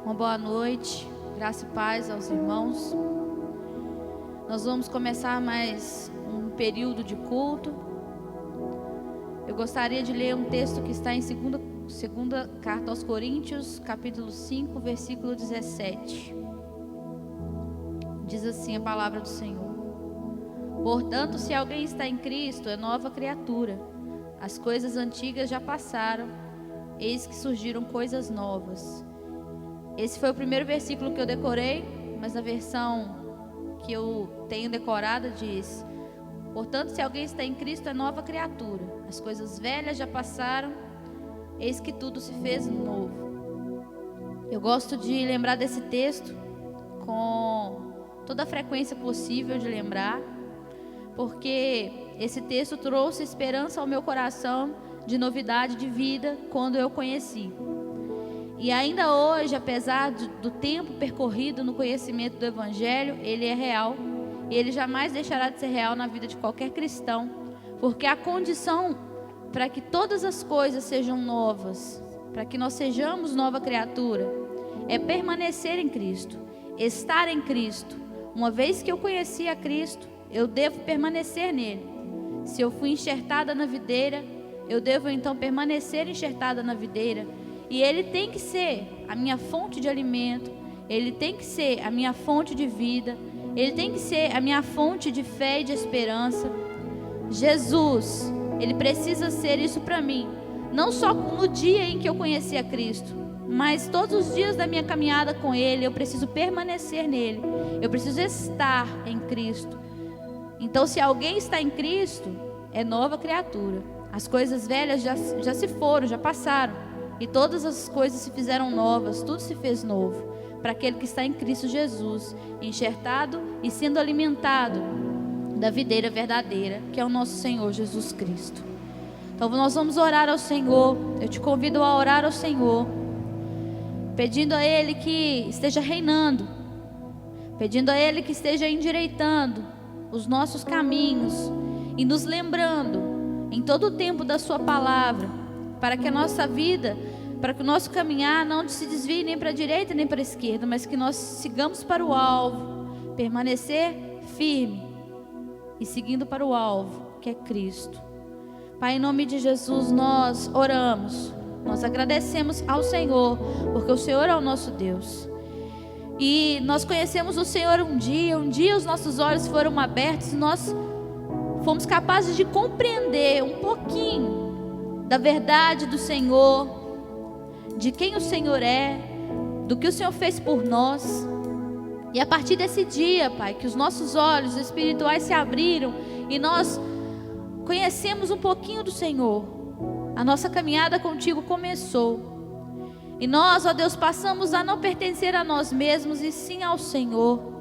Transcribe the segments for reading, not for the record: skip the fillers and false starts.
Uma boa noite, graça e paz aos irmãos. Nós vamos começar mais um período de culto. Eu gostaria de ler um texto que está em segunda carta aos Coríntios, capítulo 5, versículo 17. Diz assim a palavra do Senhor: Portanto, se alguém está em Cristo, é nova criatura. As coisas antigas já passaram, eis que surgiram coisas novas. Esse foi o primeiro versículo que eu decorei, mas na versão que eu tenho decorada diz: Portanto, se alguém está em Cristo, é nova criatura. As coisas velhas já passaram, eis que tudo se fez novo. Eu gosto de lembrar desse texto com toda a frequência possível de lembrar, porque esse texto trouxe esperança ao meu coração de novidade de vida quando eu conheci. E ainda hoje, apesar do tempo percorrido no conhecimento do Evangelho, ele é real. E ele jamais deixará de ser real na vida de qualquer cristão. Porque a condição para que todas as coisas sejam novas, para que nós sejamos nova criatura, é permanecer em Cristo, estar em Cristo. Uma vez que eu conheci a Cristo, eu devo permanecer nele. Se eu fui enxertada na videira, eu devo então permanecer enxertada na videira. E ele tem que ser a minha fonte de alimento, ele tem que ser a minha fonte de vida, ele tem que ser a minha fonte de fé e de esperança. Jesus, ele precisa ser isso para mim, não só no dia em que eu conheci a Cristo, mas todos os dias da minha caminhada com ele. Eu preciso permanecer nele, eu preciso estar em Cristo. Então, se alguém está em Cristo, é nova criatura. As coisas velhas já se foram, já passaram. E todas as coisas se fizeram novas, tudo se fez novo para aquele que está em Cristo Jesus, enxertado e sendo alimentado da videira verdadeira, que é o nosso Senhor Jesus Cristo. Então nós vamos orar ao Senhor. Eu te convido a orar ao Senhor, pedindo a Ele que esteja reinando, pedindo a Ele que esteja endireitando os nossos caminhos e nos lembrando em todo o tempo da sua palavra, para que a nossa vida, para que o nosso caminhar não se desvie nem para a direita nem para a esquerda, mas que nós sigamos para o alvo, permanecer firme e seguindo para o alvo, que é Cristo. Pai, em nome de Jesus, nós oramos, nós agradecemos ao Senhor, porque o Senhor é o nosso Deus. E nós conhecemos o Senhor um dia os nossos olhos foram abertos e nós fomos capazes de compreender um pouquinho da verdade do Senhor, de quem o Senhor é, do que o Senhor fez por nós. E a partir desse dia, Pai, que os nossos olhos espirituais se abriram e nós conhecemos um pouquinho do Senhor, a nossa caminhada contigo começou. E nós, ó Deus, passamos a não pertencer a nós mesmos e sim ao Senhor.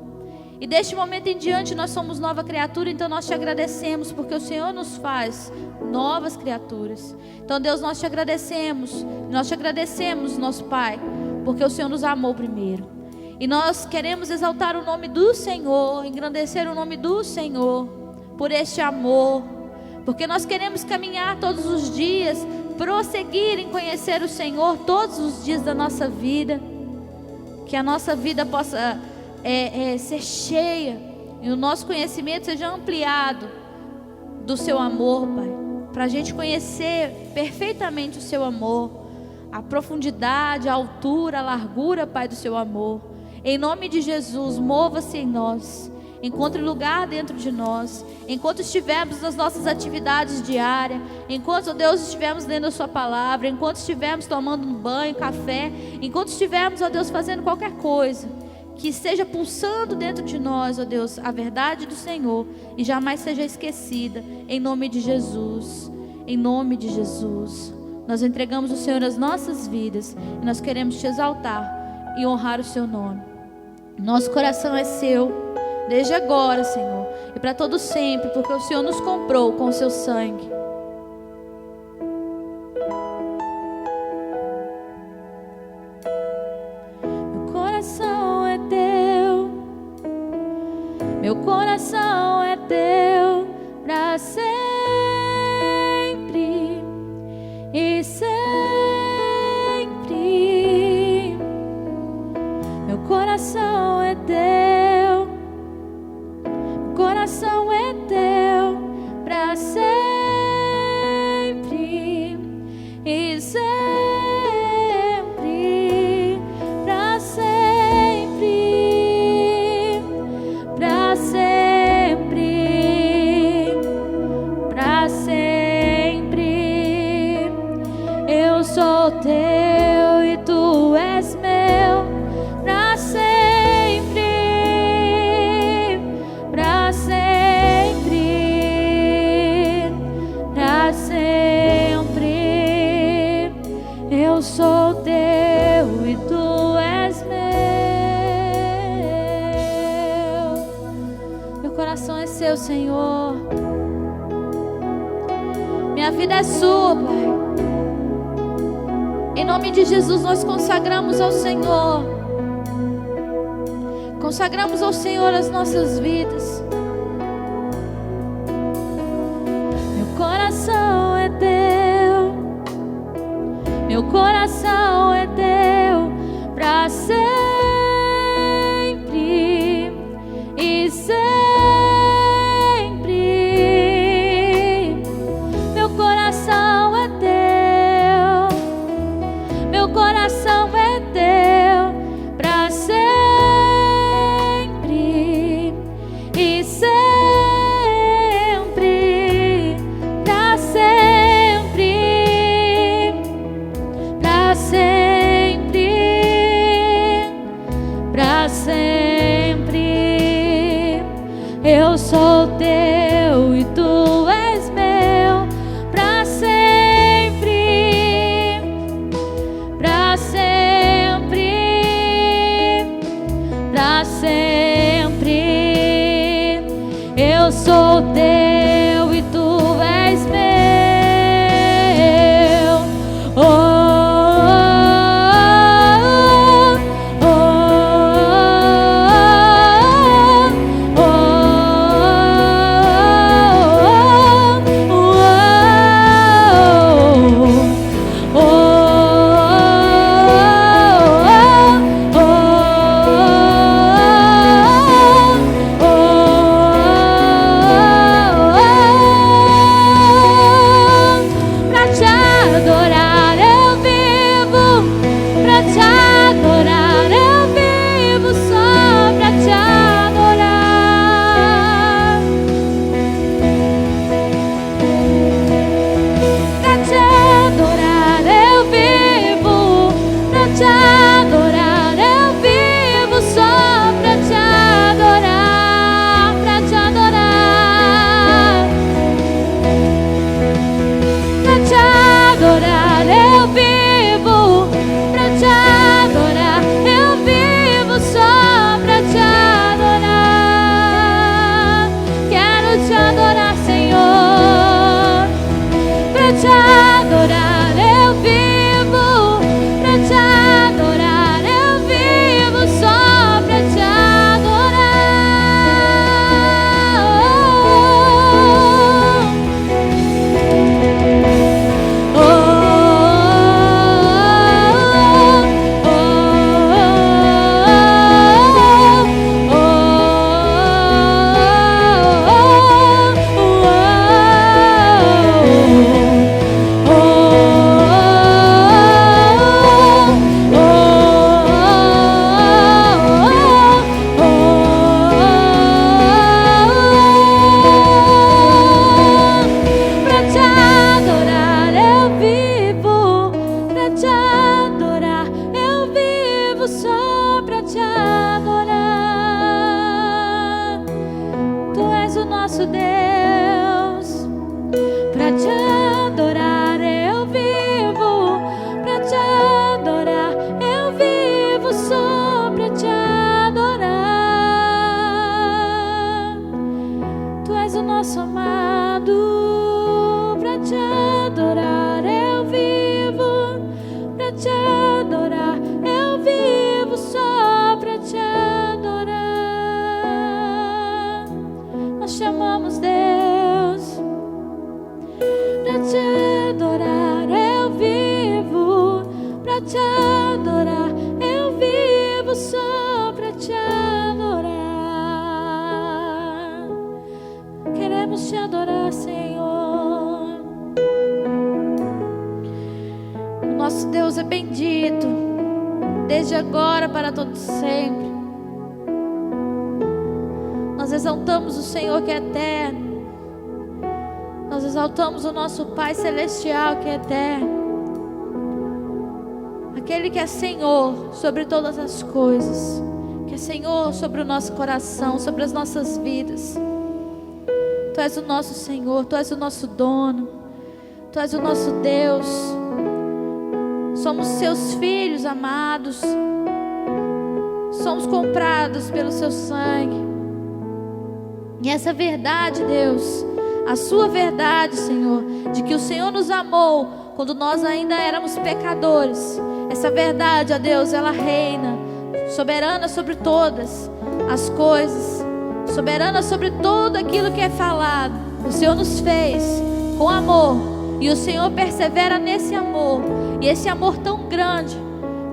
E deste momento em diante nós somos nova criatura, então nós te agradecemos, porque o Senhor nos faz novas criaturas. Então, Deus, nós te agradecemos, nosso Pai, porque o Senhor nos amou primeiro. E nós queremos exaltar o nome do Senhor, engrandecer o nome do Senhor, por este amor, porque nós queremos caminhar todos os dias, prosseguir em conhecer o Senhor todos os dias da nossa vida, que a nossa vida possa ser cheia e o nosso conhecimento seja ampliado do seu amor, Pai, para a gente conhecer perfeitamente o seu amor, a profundidade, a altura, a largura, Pai, do seu amor. Em nome de Jesus, mova-se em nós, encontre lugar dentro de nós, enquanto estivermos nas nossas atividades diárias, enquanto, Deus, estivermos lendo a sua palavra, enquanto estivermos tomando um banho, café, enquanto estivermos, ó Deus, fazendo qualquer coisa, que esteja pulsando dentro de nós, ó Deus, a verdade do Senhor e jamais seja esquecida, em nome de Jesus. Em nome de Jesus, nós entregamos ao Senhor as nossas vidas e nós queremos te exaltar e honrar o seu nome. Nosso coração é seu, desde agora, Senhor, e para todo sempre, porque o Senhor nos comprou com o seu sangue. Meu coração é teu, meu coração é teu, para sempre e sempre. sou teu e tu és meu pra sempre, pra sempre, pra sempre. Eu sou teu e tu és meu. Meu coração é seu, Senhor. Minha vida é sua, Pai. Em nome de Jesus nós consagramos ao Senhor. Consagramos ao Senhor as nossas vidas. Meu coração é teu. Meu coração é teu pra sempre e sempre. Meu coração é teu. Meu coração é teu pra sempre e sempre, pra sempre, pra sempre, pra sempre. Eu sou teu e tu és meu pra sempre, pra sempre, pra sempre. Eu sou teu e tu és meu. Oh, oh, oh, oh, oh, oh, pra te adorar eu vivo, pra te adorar eu vivo, só pra te adorar. Pra te adorar eu vivo, pra te adorar eu vivo, só pra te adorar, pra te adorar. Pra te adorar eu vivo, pra te adorar eu vivo, só pra te adorar. Quero te adorar, Senhor. Pra te adorar eu vivo, pra te adorar eu vivo, só pra te adorar. Oh, pra te adorar eu vivo, pra te adorar eu vivo, só pra te adorar. Tu és o nosso Deus. Pra te adorar eu vivo, pra te adorar eu vivo, só pra te adorar. Tu és o nosso amado. Pra te adorar eu vivo, pra te adorar eu vivo, só pra te adorar. Nós te amamos, Deus. Pra te adorar eu vivo, pra te adorar eu vivo, só pra te adorar. Queremos te adorar, Senhor. Nosso Deus é bendito, desde agora para todo sempre. Nós exaltamos o Senhor que é eterno. Nós exaltamos o nosso Pai Celestial que é eterno. aquele que é Senhor sobre todas as coisas, que é Senhor sobre o nosso coração, sobre as nossas vidas. Tu és o nosso Senhor, Tu és o nosso dono, Tu és o nosso Deus. Somos Seus filhos amados, somos comprados pelo Seu sangue. E essa verdade, Deus, a Sua verdade, Senhor, de que o Senhor nos amou quando nós ainda éramos pecadores, essa verdade, ó Deus, ela reina, soberana sobre todas as coisas, soberana sobre tudo aquilo que é falado. O Senhor nos fez com amor, e o Senhor persevera nesse amor, e esse amor tão grande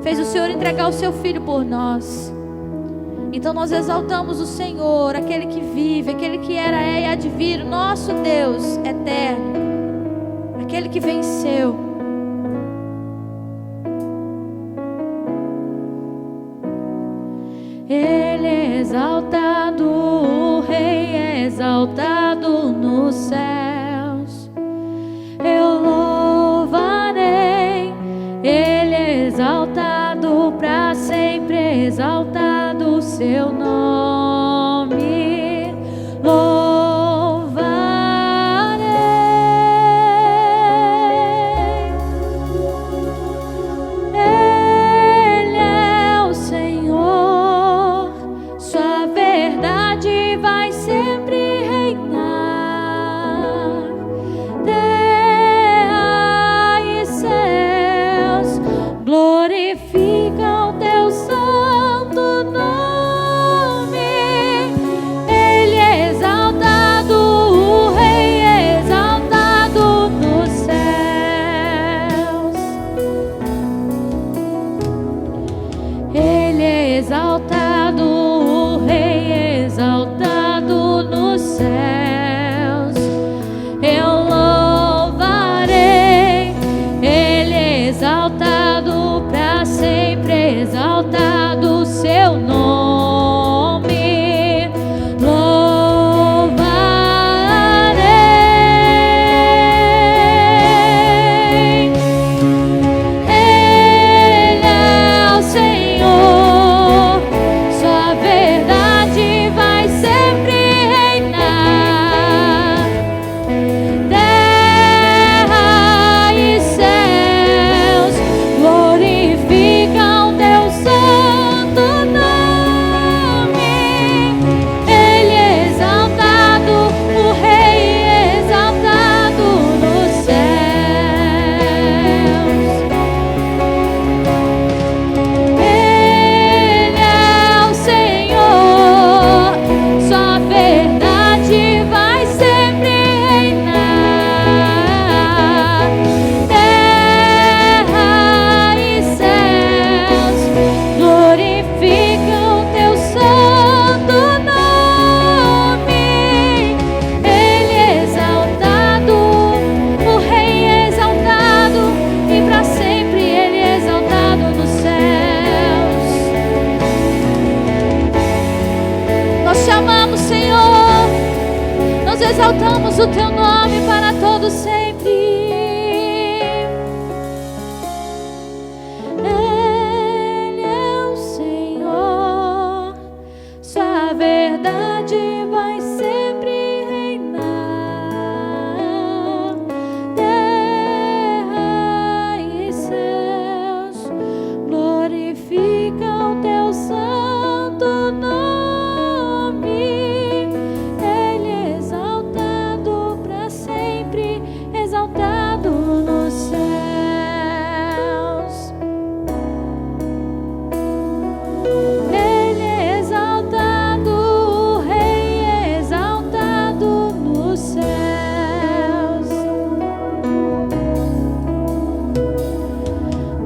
fez o Senhor entregar o Seu Filho por nós. Então nós exaltamos o Senhor, aquele que vive, aquele que era, é e há de vir, o nosso Deus eterno, aquele que venceu. Ele é exaltado, o Rei é exaltado nos céus. Eu louvarei, Ele é exaltado para sempre, exaltado o Seu nome. Louvarei. Ele é o Senhor, Sua verdade vai sempre reinar. Terra e céus glorificam Teu santo nome. Ele é exaltado, o Rei é exaltado nos céus. Ele é exaltado, o Rei é exaltado nos céus. Eu louvarei, Ele é exaltado para sempre, exaltado o Seu nome. Louvarei. Ele é o Senhor, Sua verdade vai sempre reinar. Terra e céus glorificam Teu santo nome. Ele é exaltado, o Rei é exaltado nos céus. Ele é o Senhor, Sua verdade vai sempre reinar. Terra e céus glorificam Teu santo nome. Ele é exaltado, o Rei é exaltado, e para sempre Ele é exaltado nos céus. Nós te amamos, Senhor, nós exaltamos o Teu nome para todo sempre. Ele é o Senhor, Sua verdade vai sempre reinar. Terra e céus glorificam Teu santo nome. Ele é exaltado para sempre, exaltado nos céus. Ele é exaltado, o Rei é exaltado nos céus.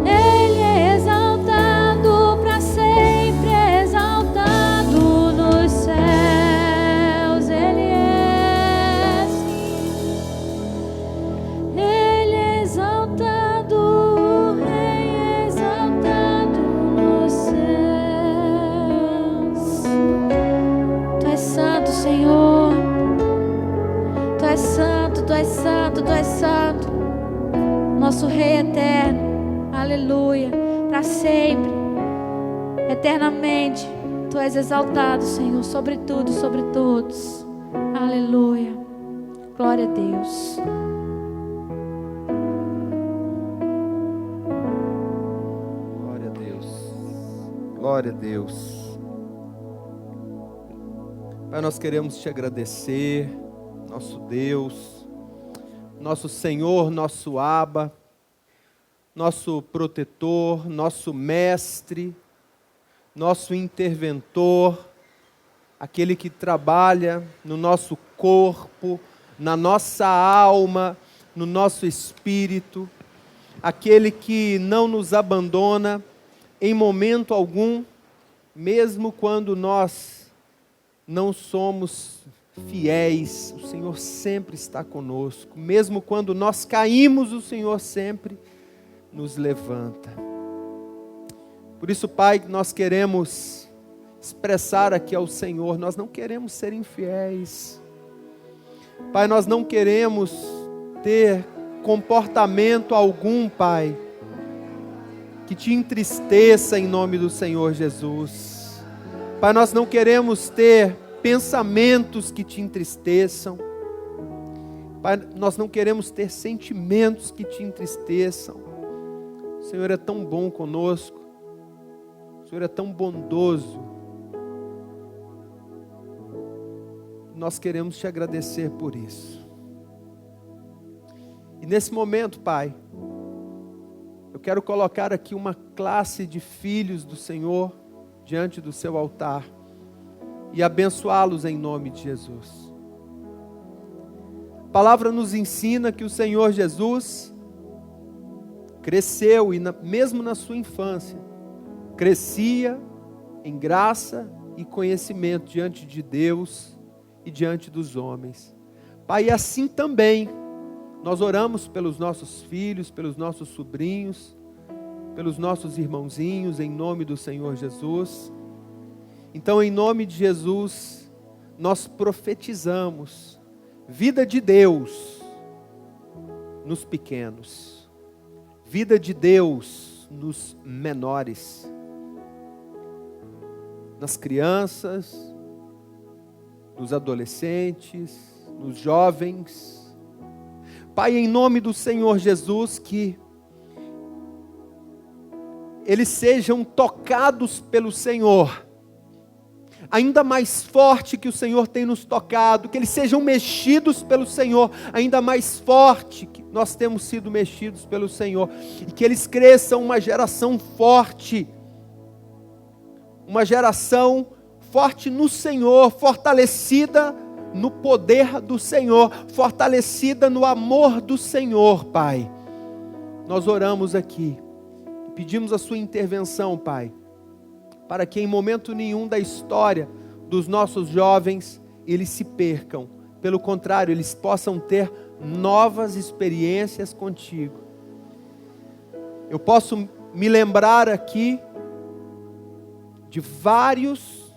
Ele é exaltado para sempre, exaltado nos céus. Ele é sim. Ele é exaltado, o Rei é exaltado nos céus. Tu és santo, Senhor. Tu és santo, Tu és santo, Tu és santo. Nosso Rei eterno. Aleluia. para sempre, eternamente. Tu és exaltado, Senhor, sobre tudo e sobre todos. Aleluia. Glória a Deus. Glória a Deus. Glória a Deus. Pai, nós queremos te agradecer, nosso Deus, nosso Senhor, nosso Abba, nosso protetor, nosso mestre, nosso interventor, aquele que trabalha no nosso corpo, na nossa alma, no nosso espírito, aquele que não nos abandona em momento algum, mesmo quando nós não somos fiéis, o Senhor sempre está conosco. Mesmo quando nós caímos, o Senhor sempre nos levanta. Por isso, Pai, nós queremos expressar aqui ao Senhor, nós não queremos ser infiéis. Pai, nós não queremos ter comportamento algum, Pai, que te entristeça em nome do Senhor Jesus. Pai, nós não queremos ter pensamentos que te entristeçam. Pai, nós não queremos ter sentimentos que te entristeçam. O Senhor é tão bom conosco. O Senhor é tão bondoso. Nós queremos te agradecer por isso. E nesse momento, Pai, eu quero colocar aqui uma classe de filhos do Senhor diante do seu altar e abençoá-los em nome de Jesus. A palavra nos ensina que o Senhor Jesus cresceu e mesmo na sua infância, crescia em graça e conhecimento diante de Deus e diante dos homens. Pai, e assim também nós oramos pelos nossos filhos, pelos nossos sobrinhos, pelos nossos irmãozinhos, em nome do Senhor Jesus. Então, em nome de Jesus, nós profetizamos vida de Deus nos pequenos, vida de Deus nos menores, nas crianças, nos adolescentes, nos jovens. Pai, em nome do Senhor Jesus, que eles sejam tocados pelo Senhor, ainda mais forte que o Senhor tem nos tocado, que eles sejam mexidos pelo Senhor, ainda mais forte que nós temos sido mexidos pelo Senhor, e que eles cresçam uma geração forte no Senhor, fortalecida no poder do Senhor, fortalecida no amor do Senhor, Pai. Nós oramos aqui, pedimos a sua intervenção, Pai, para que em momento nenhum da história dos nossos jovens eles se percam. Pelo contrário, eles possam ter novas experiências contigo. Eu posso me lembrar aqui de vários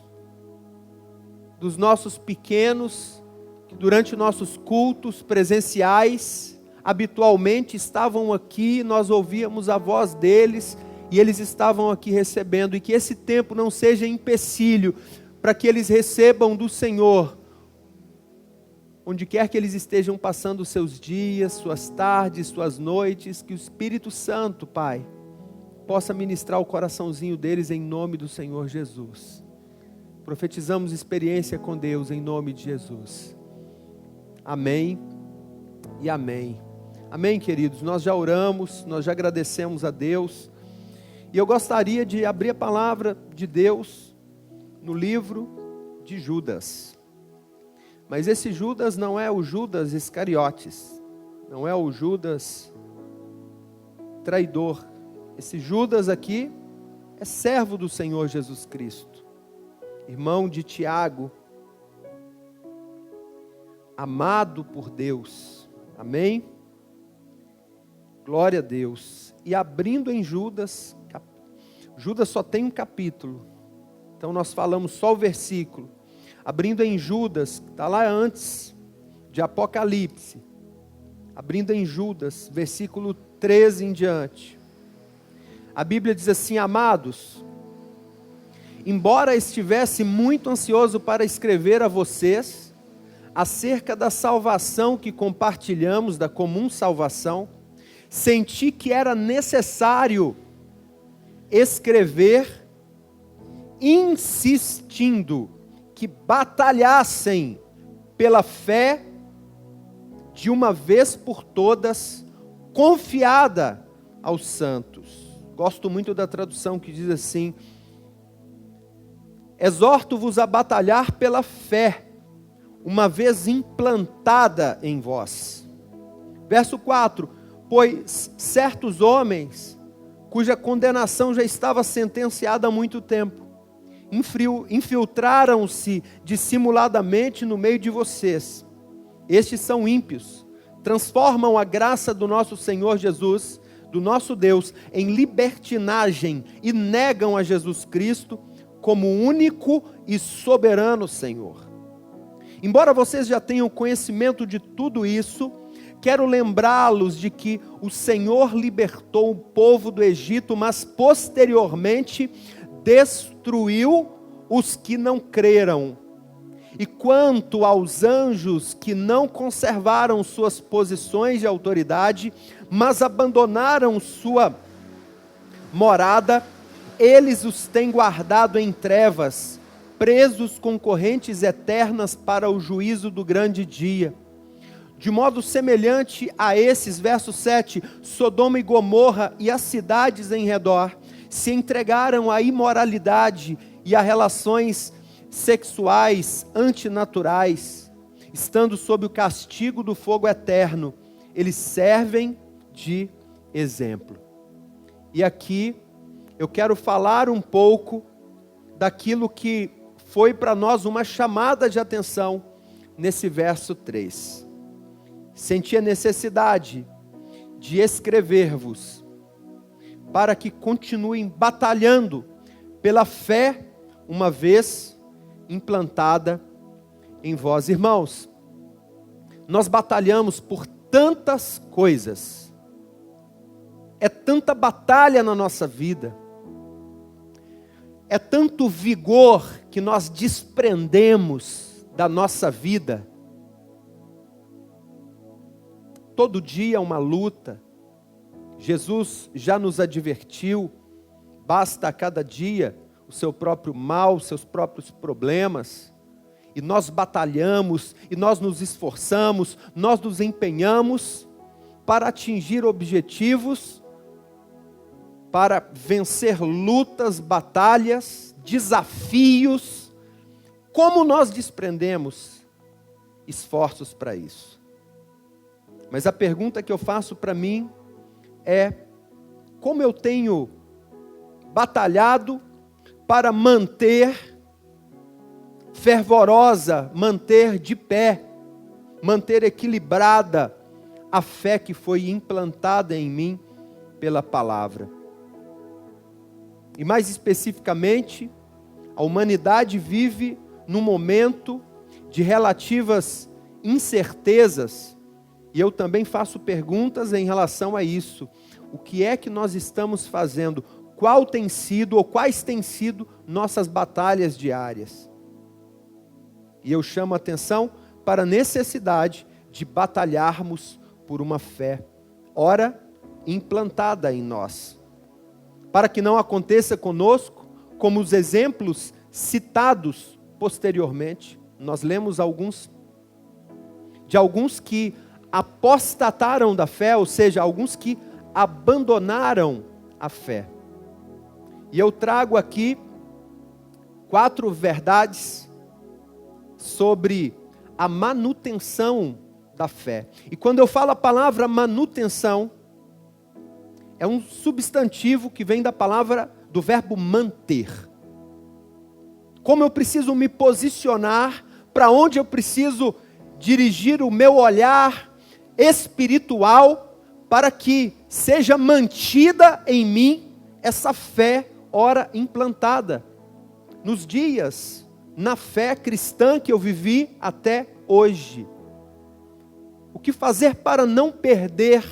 dos nossos pequenos que durante nossos cultos presenciais habitualmente estavam aqui, nós ouvíamos a voz deles e eles estavam aqui recebendo, e que esse tempo não seja empecilho para que eles recebam do Senhor, onde quer que eles estejam passando os seus dias, suas tardes, suas noites, que o Espírito Santo, Pai, possa ministrar o coraçãozinho deles em nome do Senhor Jesus. Profetizamos experiência com Deus em nome de Jesus. Amém e amém. Amém, queridos, nós já oramos, nós já agradecemos a Deus, e eu gostaria de abrir a palavra de Deus no livro de Judas. Mas esse Judas não é o Judas Iscariotes, não é o Judas traidor. Esse Judas aqui é servo do Senhor Jesus Cristo, irmão de Tiago, amado por Deus. Amém? Glória a Deus. E abrindo em Judas, Judas só tem um capítulo, então nós falamos só o versículo. Abrindo em Judas, está lá antes de Apocalipse, abrindo em Judas, versículo 13 em diante. A Bíblia diz assim: amados, embora estivesse muito ansioso para escrever a vocês acerca da salvação que compartilhamos, da comum salvação, senti que era necessário escrever insistindo que batalhassem pela fé de uma vez por todas, confiada aos santos. Gosto muito da tradução que diz assim: exorto-vos a batalhar pela fé, uma vez implantada em vós. Verso 4: pois certos homens, cuja condenação já estava sentenciada há muito tempo, infiltraram-se dissimuladamente no meio de vocês. Estes são ímpios, transformam a graça do nosso Senhor Jesus, do nosso Deus, em libertinagem e negam a Jesus Cristo como único e soberano Senhor. Embora vocês já tenham conhecimento de tudo isso, quero lembrá-los de que o Senhor libertou o povo do Egito, mas posteriormente destruiu os que não creram. E quanto aos anjos que não conservaram suas posições de autoridade, mas abandonaram sua morada, eles os têm guardado em trevas, presos com correntes eternas para o juízo do grande dia. De modo semelhante a esses, verso 7, Sodoma e Gomorra e as cidades em redor se entregaram à imoralidade e a relações sexuais antinaturais, estando sob o castigo do fogo eterno. Eles servem de exemplo. E aqui eu quero falar um pouco daquilo que foi para nós uma chamada de atenção nesse verso 3. Senti a necessidade de escrever-vos para que continuem batalhando pela fé, uma vez implantada em vós. Irmãos, nós batalhamos por tantas coisas, é tanta batalha na nossa vida, é tanto vigor que nós desprendemos da nossa vida. Todo dia é uma luta. Jesus já nos advertiu: basta a cada dia o seu próprio mal, os seus próprios problemas. E nós batalhamos, e nós nos esforçamos, nós nos empenhamos para atingir objetivos, para vencer lutas, batalhas, desafios. Como nós desprendemos esforços para isso? Mas a pergunta que eu faço para mim é: como eu tenho batalhado para manter fervorosa, manter de pé, manter equilibrada a fé que foi implantada em mim pela palavra? E mais especificamente, a humanidade vive num momento de relativas incertezas, e eu também faço perguntas em relação a isso. O que é que nós estamos fazendo? Qual tem sido, ou quais têm sido nossas batalhas diárias? E eu chamo a atenção para a necessidade de batalharmos por uma fé, ora implantada em nós, para que não aconteça conosco como os exemplos citados posteriormente. Nós lemos alguns que apostataram da fé, ou seja, alguns que abandonaram a fé. E eu trago aqui 4 verdades sobre a manutenção da fé. E quando eu falo a palavra manutenção, é um substantivo que vem da palavra, do verbo manter. Como eu preciso me posicionar, para onde eu preciso dirigir o meu olhar espiritual, para que seja mantida em mim essa fé ora implantada nos dias, na fé cristã que eu vivi até hoje. O que fazer para não perder,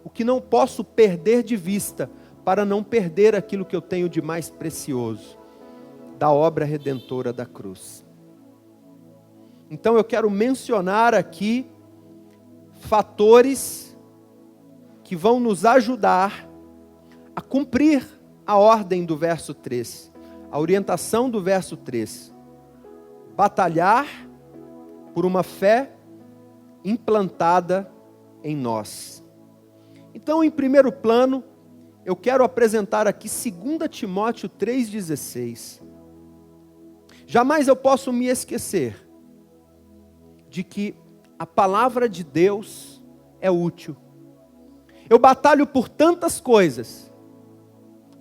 o que não posso perder de vista, para não perder aquilo que eu tenho de mais precioso, da obra redentora da cruz. Então eu quero mencionar aqui fatores que vão nos ajudar a cumprir a ordem do verso 3, a orientação do verso 3. Batalhar por uma fé implantada em nós. Então, em primeiro plano, eu quero apresentar aqui 2 Timóteo 3,16. Jamais eu posso me esquecer de que a palavra de Deus é útil. Eu batalho por tantas coisas,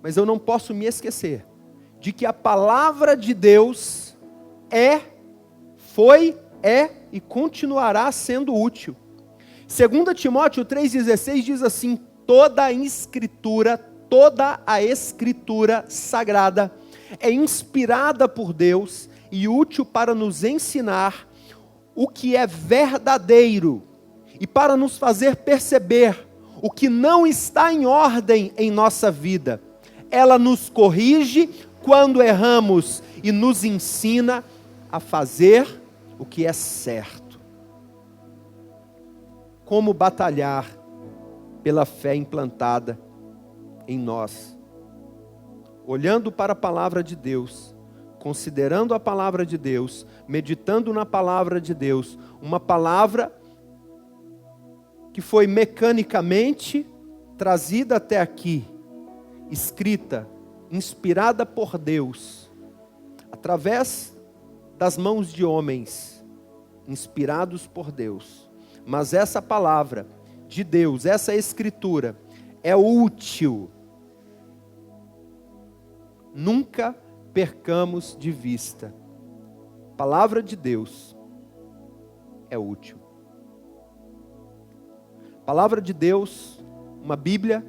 mas eu não posso me esquecer de que a palavra de Deus foi e continuará sendo útil. 2 Timóteo 3,16 diz assim: toda a escritura sagrada é inspirada por Deus e útil para nos ensinar o que é verdadeiro e para nos fazer perceber o que não está em ordem em nossa vida. Ela nos corrige quando erramos e nos ensina a fazer o que é certo. Como batalhar pela fé implantada em nós? Olhando para a palavra de Deus, considerando a palavra de Deus, meditando na palavra de Deus, uma palavra que foi mecanicamente trazida até aqui, escrita, inspirada por Deus, através das mãos de homens, inspirados por Deus. Mas essa palavra de Deus, essa escritura, é útil. Nunca percamos de vista. A palavra de Deus é útil. A palavra de Deus, uma Bíblia,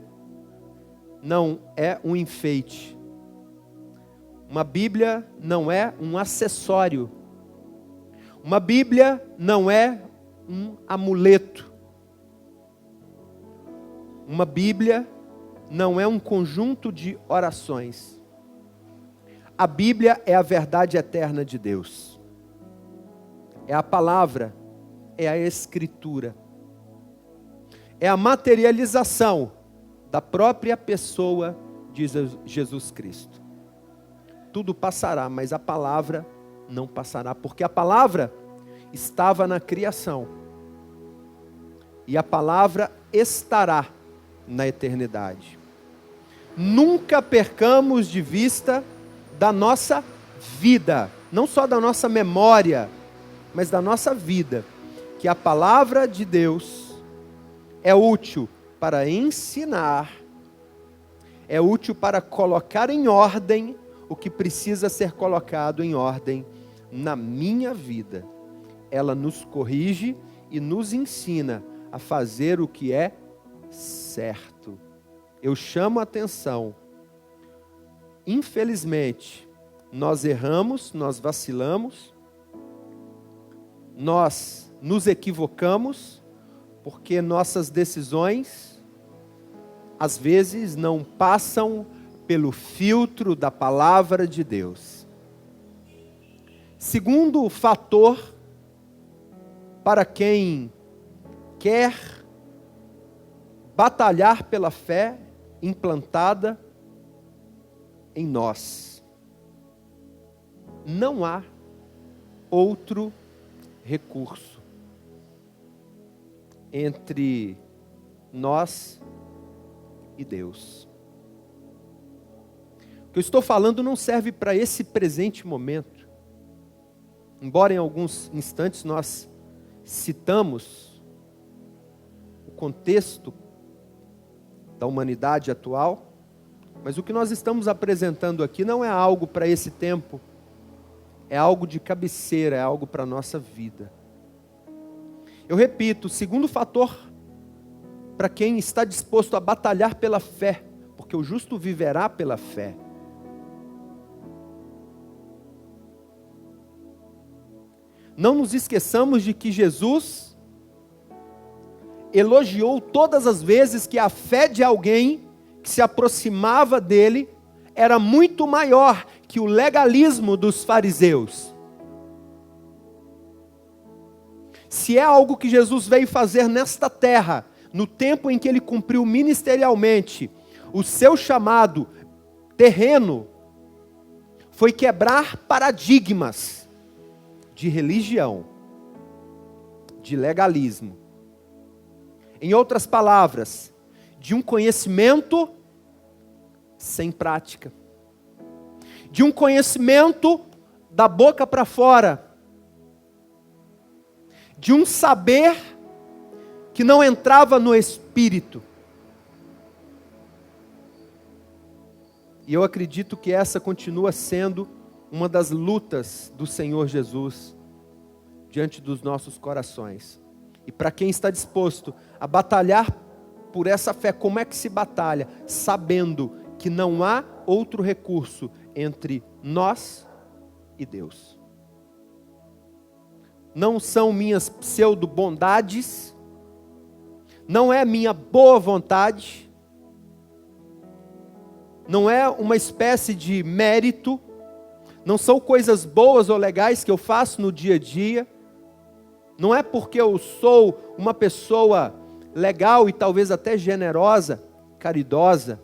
não é um enfeite. Uma Bíblia não é um acessório. Uma Bíblia não é um amuleto. Uma Bíblia não é um conjunto de orações. A Bíblia é a verdade eterna de Deus. É a palavra, é a escritura. É a materialização da própria pessoa de Jesus Cristo. Tudo passará, mas a palavra não passará, porque a palavra estava na criação. E a palavra estará na eternidade. Nunca percamos de vista da nossa vida, não só da nossa memória, mas da nossa vida, que a palavra de Deus é útil para ensinar, é útil para colocar em ordem o que precisa ser colocado em ordem na minha vida. Ela nos corrige e nos ensina a fazer o que é certo. Eu chamo a atenção. Infelizmente, nós erramos, nós vacilamos, nós nos equivocamos, porque nossas decisões, às vezes, não passam pelo filtro da palavra de Deus. Segundo fator, para quem quer batalhar pela fé implantada em nós, não há outro recurso entre nós e Deus. O que eu estou falando não serve para esse presente momento. Embora em alguns instantes nós citamos o contexto da humanidade atual, mas o que nós estamos apresentando aqui não é algo para esse tempo, é algo de cabeceira, é algo para a nossa vida. Eu repito, o segundo fator para quem está disposto a batalhar pela fé, porque o justo viverá pela fé. Não nos esqueçamos de que Jesus elogiou todas as vezes que a fé de alguém que se aproximava dele era muito maior que o legalismo dos fariseus. Se é algo que Jesus veio fazer nesta terra, no tempo em que ele cumpriu ministerialmente o seu chamado terreno, foi quebrar paradigmas de religião, de legalismo. Em outras palavras, de um conhecimento sem prática. De um conhecimento da boca para fora. De um saber que não entrava no espírito. E eu acredito que essa continua sendo uma das lutas do Senhor Jesus diante dos nossos corações. E para quem está disposto a batalhar por essa fé, como é que se batalha? Sabendo que não há outro recurso entre nós e Deus. Não são minhas pseudo-bondades, não é minha boa vontade, não é uma espécie de mérito, não são coisas boas ou legais que eu faço no dia a dia, não é porque eu sou uma pessoa legal e talvez até generosa, caridosa.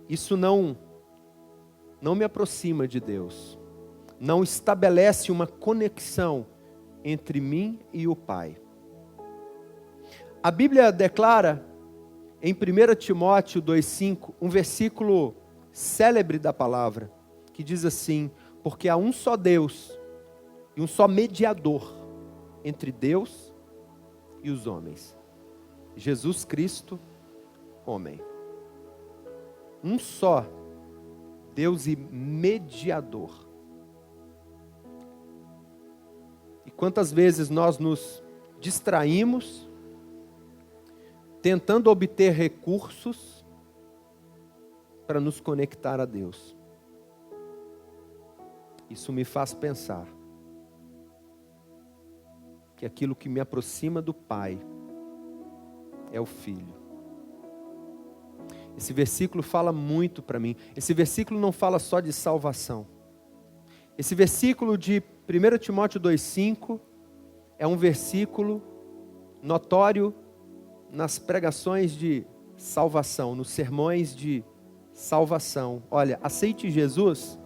Isso não me aproxima de Deus, não estabelece uma conexão entre mim e o Pai. A Bíblia declara em 1 Timóteo 2,5, um versículo célebre da palavra, que diz assim: porque há um só Deus e um só mediador entre Deus e os homens, Jesus Cristo, homem. Um só Deus e mediador. E quantas vezes nós nos distraímos tentando obter recursos para nos conectar a Deus. Isso me faz pensar que aquilo que me aproxima do Pai é o Filho. Esse versículo fala muito para mim. Esse versículo não fala só de salvação. Esse versículo de 1 Timóteo 2,5 é um versículo notório nas pregações de salvação, nos sermões de salvação. Olha, aceite Jesus,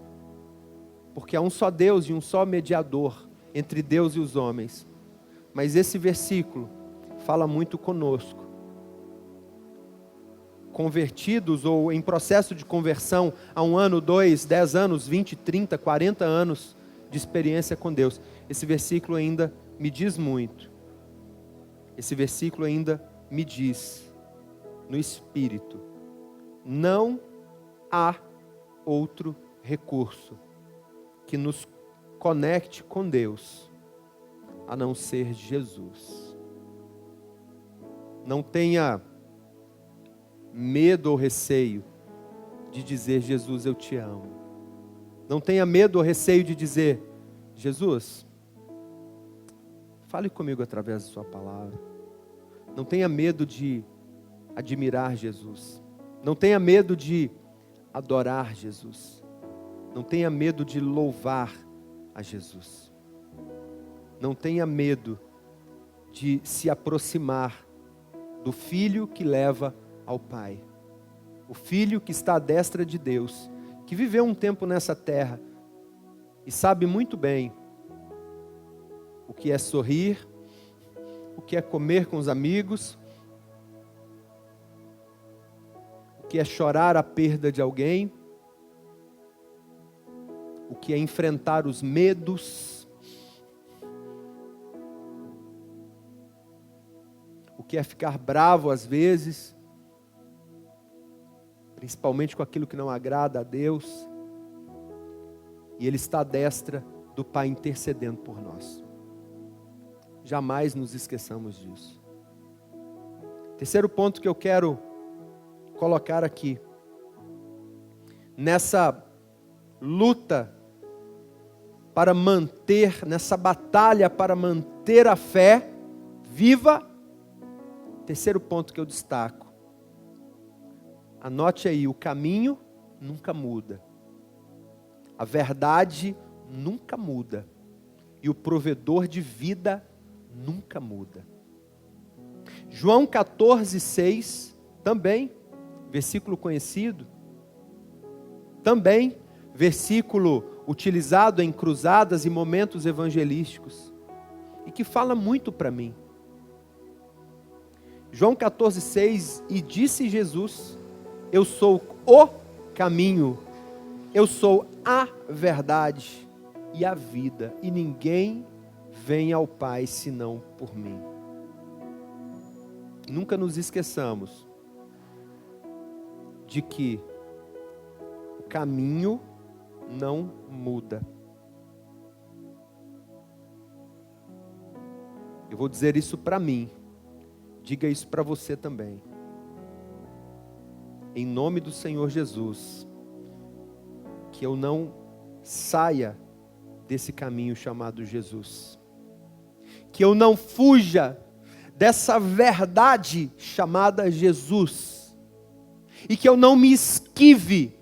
porque há um só Deus e um só mediador entre Deus e os homens. Mas esse versículo fala muito conosco. Convertidos ou em processo de conversão há 1 ano, 2, 10 anos, 20, 30, 40 anos de experiência com Deus. Esse versículo ainda me diz muito. Esse versículo ainda me diz, no Espírito, não há outro recurso que nos conecte com Deus, a não ser Jesus. Não tenha medo ou receio de dizer: Jesus, eu te amo. Não tenha medo ou receio de dizer: Jesus, fale comigo através da sua palavra. Não tenha medo de admirar Jesus. Não tenha medo de adorar Jesus. Não tenha medo de louvar a Jesus. Não tenha medo de se aproximar do Filho que leva ao Pai. O Filho que está à destra de Deus, que viveu um tempo nessa terra e sabe muito bem o que é sorrir, o que é comer com os amigos, o que é chorar a perda de alguém, o que é enfrentar os medos, o que é ficar bravo às vezes, principalmente com aquilo que não agrada a Deus, e Ele está à destra do Pai intercedendo por nós. Jamais nos esqueçamos disso. Terceiro ponto que eu quero colocar aqui, nessa luta para manter, nessa batalha para manter a fé viva, terceiro ponto que eu destaco, Anote aí, o caminho nunca muda. A verdade nunca muda. E o provedor de vida nunca muda. João 14,6, também, versículo conhecido. Também, versículo utilizado em cruzadas e momentos evangelísticos. E que fala muito para mim. João 14,6, e disse Jesus: eu sou o caminho, eu sou a verdade e a vida, e ninguém vem ao Pai senão por mim. Nunca nos esqueçamos de que o caminho não muda. Eu vou dizer isso para mim, diga isso para você também. Em nome do Senhor Jesus, que eu não saia desse caminho chamado Jesus, que eu não fuja dessa verdade chamada Jesus, e que eu não me esquive,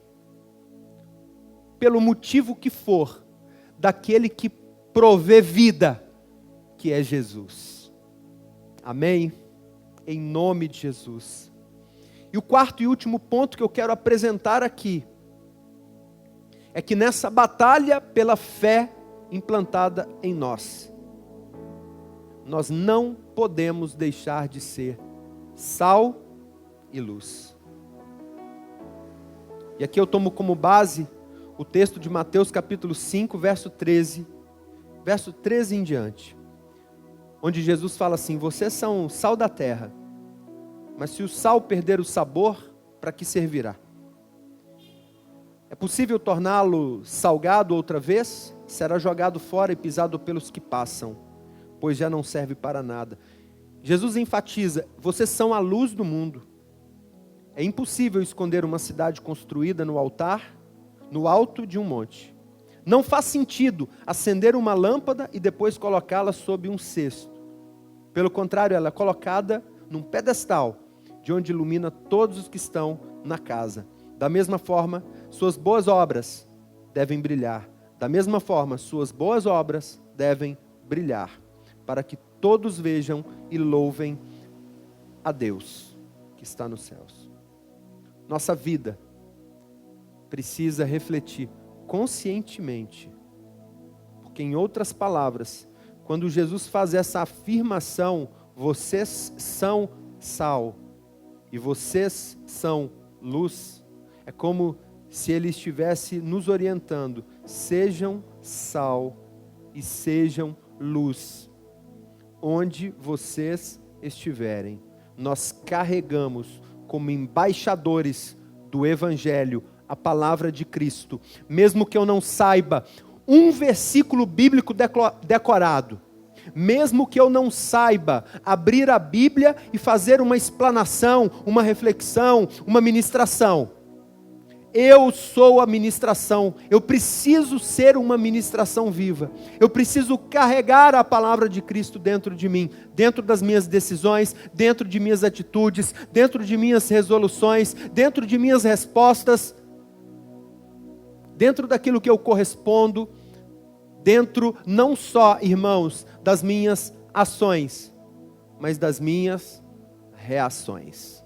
pelo motivo que for, daquele que provê vida, que é Jesus. Amém? Em nome de Jesus. E o quarto e último ponto que eu quero apresentar aqui, é que nessa batalha pela fé implantada em nós, nós não podemos deixar de ser sal e luz. E aqui eu tomo como base o texto de Mateus capítulo 5, verso 13 em diante, onde Jesus fala assim: vocês são sal da terra, mas se o sal perder o sabor, para que servirá? É possível torná-lo salgado outra vez? Será jogado fora e pisado pelos que passam, pois já não serve para nada. Jesus enfatiza: vocês são a luz do mundo. É impossível esconder uma cidade construída no altar, no alto de um monte. Não faz sentido acender uma lâmpada e depois colocá-la sob um cesto. Pelo contrário, ela é colocada num pedestal, de onde ilumina todos os que estão na casa. Da mesma forma, suas boas obras devem brilhar. Da mesma forma, suas boas obras devem brilhar, para que todos vejam e louvem a Deus que está nos céus. Nossa vida precisa refletir conscientemente, porque, em outras palavras, quando Jesus faz essa afirmação: vocês são sal e vocês são luz, é como se ele estivesse nos orientando: sejam sal e sejam luz onde vocês estiverem. Nós carregamos como embaixadores do Evangelho a palavra de Cristo, mesmo que eu não saiba um versículo bíblico decorado, mesmo que eu não saiba abrir a Bíblia e fazer uma explanação, uma reflexão, uma ministração. Eu sou a ministração, eu preciso ser uma ministração viva, eu preciso carregar a palavra de Cristo dentro de mim, dentro das minhas decisões, dentro de minhas atitudes, dentro de minhas resoluções, dentro de minhas respostas, dentro daquilo que eu correspondo, dentro não só, irmãos, das minhas ações, mas das minhas reações.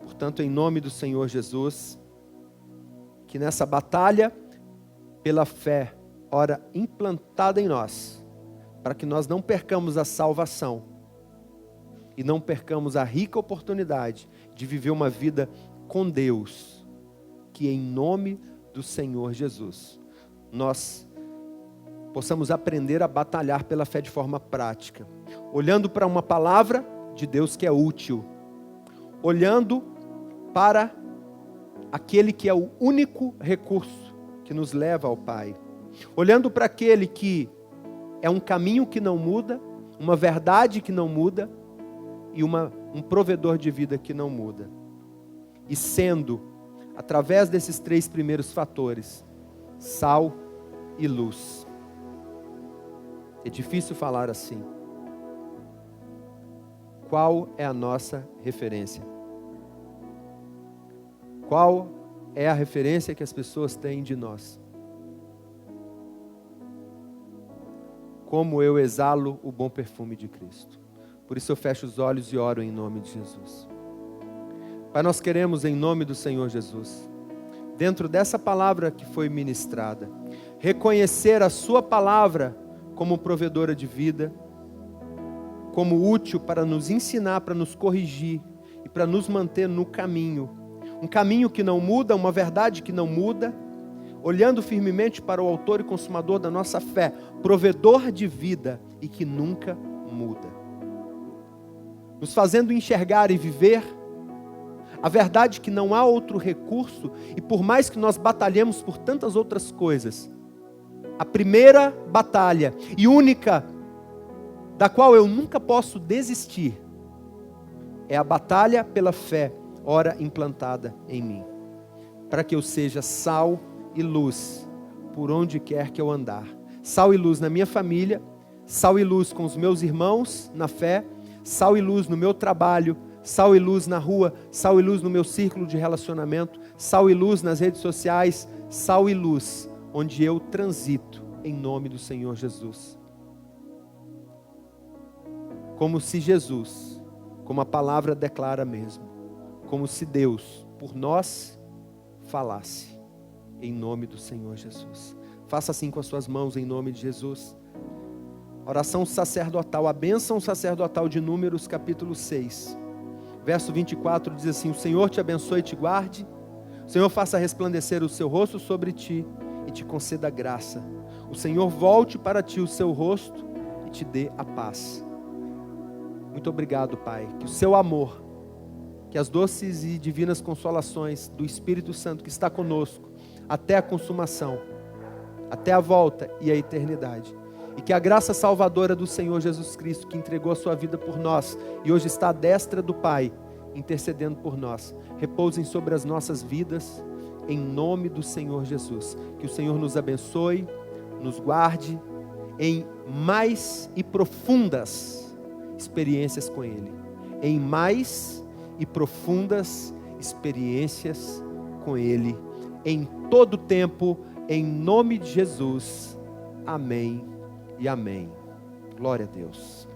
Portanto, em nome do Senhor Jesus, que nessa batalha pela fé, ora implantada em nós, para que nós não percamos a salvação e não percamos a rica oportunidade de viver uma vida com Deus, que em nome do Senhor Jesus, nós possamos aprender a batalhar pela fé de forma prática, olhando para uma palavra de Deus que é útil, olhando para aquele que é o único recurso que nos leva ao Pai, olhando para aquele que é um caminho que não muda, uma verdade que não muda e um provedor de vida que não muda, e sendo, através desses três primeiros fatores, sal e luz. É difícil falar assim. Qual é a nossa referência? Qual é a referência que as pessoas têm de nós? Como eu exalo o bom perfume de Cristo. Por isso eu fecho os olhos e oro em nome de Jesus. Pai, nós queremos em nome do Senhor Jesus, dentro dessa palavra que foi ministrada, reconhecer a sua palavra como provedora de vida, como útil para nos ensinar, para nos corrigir e para nos manter no caminho. Um caminho que não muda, uma verdade que não muda, olhando firmemente para o autor e consumador da nossa fé, provedor de vida e que nunca muda. Nos fazendo enxergar e viver a verdade que não há outro recurso, e por mais que nós batalhemos por tantas outras coisas, a primeira batalha e única, da qual eu nunca posso desistir, é a batalha pela fé, ora implantada em mim, para que eu seja sal e luz por onde quer que eu andar. Sal e luz na minha família, sal e luz com os meus irmãos na fé, sal e luz no meu trabalho, sal e luz na rua, sal e luz no meu círculo de relacionamento, sal e luz nas redes sociais, sal e luz onde eu transito, em nome do Senhor Jesus. Como se Jesus, como a palavra declara mesmo, como se Deus por nós falasse, em nome do Senhor Jesus. Faça assim com as suas mãos em nome de Jesus. Oração sacerdotal, a bênção sacerdotal de Números capítulo 6. Verso 24 diz assim: o Senhor te abençoe e te guarde, o Senhor faça resplandecer o seu rosto sobre ti e te conceda graça. O Senhor volte para ti o seu rosto e te dê a paz. Muito obrigado, Pai, que o seu amor, que as doces e divinas consolações do Espírito Santo que está conosco até a consumação, até a volta e a eternidade, e que a graça salvadora do Senhor Jesus Cristo, que entregou a sua vida por nós e hoje está à destra do Pai, intercedendo por nós, repousem sobre as nossas vidas, em nome do Senhor Jesus. Que o Senhor nos abençoe, nos guarde em mais e profundas experiências com Ele. Em mais e profundas experiências com Ele, em todo tempo, em nome de Jesus. Amém e amém. Glória a Deus.